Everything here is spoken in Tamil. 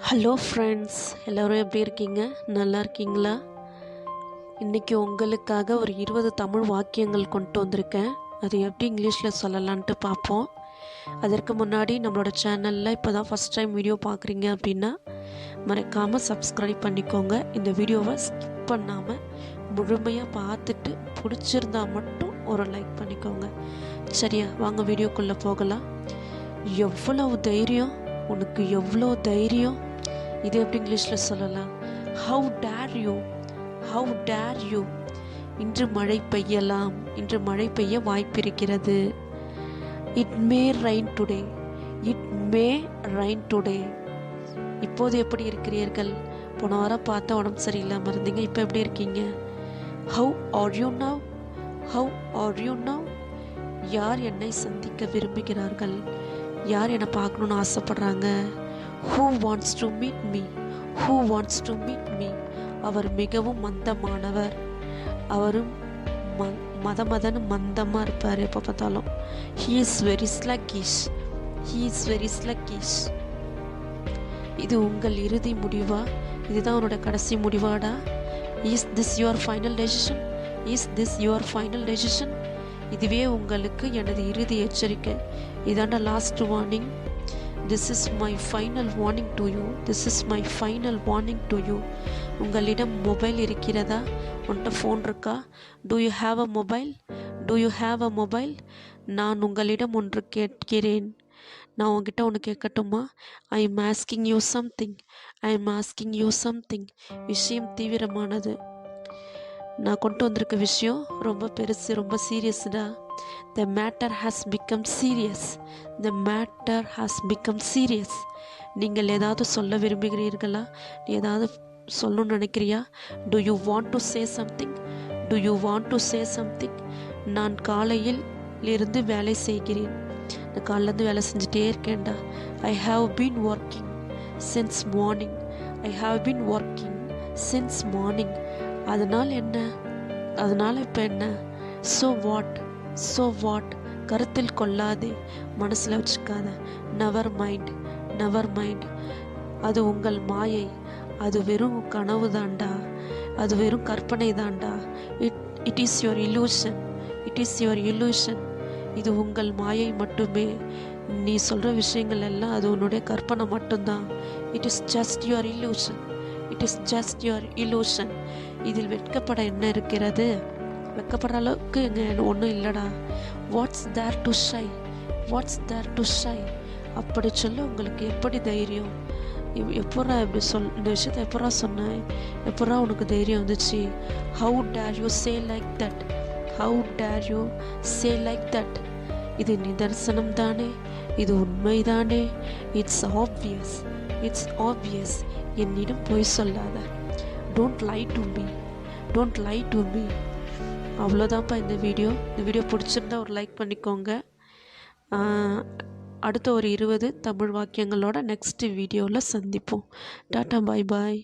ஹலோ ஃப்ரெண்ட்ஸ், எல்லோரும் எப்படி இருக்கீங்க? நல்லா இருக்கீங்களா? இன்றைக்கி உங்களுக்காக ஒரு 20 தமிழ் வாக்கியங்கள் கொண்டு வந்திருக்கேன். அது எப்படி இங்கிலீஷில் சொல்லலான்ட்டு பார்ப்போம். அதற்கு முன்னாடி நம்மளோட சேனலில் இப்போ தான் ஃபஸ்ட் டைம் வீடியோ பார்க்குறீங்க அப்படின்னா மறக்காமல் சப்ஸ்கிரைப் பண்ணிக்கோங்க. இந்த வீடியோவை ஸ்கிப் பண்ணாமல் முழுமையாக பார்த்துட்டு பிடிச்சிருந்தா மட்டும் ஒரு லைக் பண்ணிக்கோங்க. சரியா, வாங்க வீடியோக்குள்ளே போகலாம். எவ்வளவு தைரியம் உனக்கு, எவ்வளோ தைரியம்! இது எப்படி இங்கிலீஷில் சொல்லலாம்? How dare you, how dare you. இன்று மழை பெய்யலாம், இன்று மழை பெய்ய வாய்ப்பிருக்கிறது. It may rain today, it may rain today. இப்போது எப்படி இருக்கிறீர்கள்? போன வாரம் பார்த்தா உடம்பு சரியில்லாமல் இருந்தீங்க, இப்போ எப்படி இருக்கீங்க? How are you now, how are you now. யார் என்னை சந்திக்க விரும்புகிறார்கள்? யார் என்னை பார்க்கணுன்னு ஆசைப்படுறாங்க? Who wants to meet me? Who wants to meet me? அவர் மிகவும் மந்தமானவர். அவரும் மதமதன்னு மந்தமாக இருப்பார் எப்போ பார்த்தாலும். He is very sluggish. He is very sluggish. இது உங்கள் இறுதி முடிவா? இதுதான் உன்னோட கடைசி முடிவாடா? Is this your final decision? Is this your final decision? இதுவே உங்களுக்கு எனது இறுதி எச்சரிக்கை. இதாண்டா last warning. This is my final warning to you. This is my final warning to you. உங்களிடம் மொபைல் இருக்கிறதா? உன்கிட்ட ஃபோன் இருக்கா? Do you have a mobile? Do you have a mobile? நான் உங்களிடம் ஒன்று கேட்கிறேன். நான் உங்ககிட்ட ஒன்று கேட்கட்டுமா? I am asking you something. I am asking you something. விஷயம் தீவிரமானது. நான் கொண்டு வந்திருக்க விஷயம் ரொம்ப பெருசு, ரொம்ப சீரியஸ்டா. The matter has become serious. The matter has become serious. நீங்கள் ஏதாவது சொல்ல விரும்புகிறீர்களா? நீ ஏதாவது சொல்லணும்னு நினைக்கிறியா? Do you want to say something? Do you want to say something? நான் காலையில் இருந்து வேலை செய்கிறேன். நான் காலையிலேருந்து வேலை செஞ்சுட்டே இருக்கேன்டா. I have been working since morning. I have been working since morning. அதனால் என்ன? அதனால் இப்போ என்ன? So what? So what? கருத்தில் கொள்ளாதே, மனசில் வச்சுக்காத. Never mind, never mind. அது உங்கள் மாயை, அது வெறும் கனவு தாண்டா, அது வெறும் கற்பனை தாண்டா. It is your illusion, it is your illusion. இது உங்கள் மாயை மட்டுமே. நீ சொல்கிற விஷயங்கள் எல்லாம் அது உன்னுடைய கற்பனை மட்டும்தான். It is just your illusion, it is just your illusion. இதில் வெட்கப்பட என்ன இருக்கிறது? வெட்கப்படுற அளவுக்கு இங்கே ஒன்றும் இல்லைடா. What's there to shy, what's there to shy. அப்படி சொல்ல உங்களுக்கு எப்படி தைரியம்? எப்படா இப்படி இந்த விஷயத்தை எப்படா சொன்னேன்? எப்படா உனக்கு தைரியம் வந்துச்சு? How dare you say like that, how dare you say like that. இது நிதர்சனம் தானே, இது உண்மை தானே. It's obvious, it's obvious. என்னிடம் பொய் சொல்லாத. Don't lie to me, don't lie to me. அவ்வளோதான்ப்பா இந்த வீடியோ. இந்த வீடியோ பிடிச்சிருந்தா ஒரு லைக் பண்ணிக்கோங்க. அடுத்த ஒரு 20 தமிழ் வாக்கியங்களோட நெக்ஸ்ட் வீடியோவில் சந்திப்போம். டாட்டா, பாய் பாய்.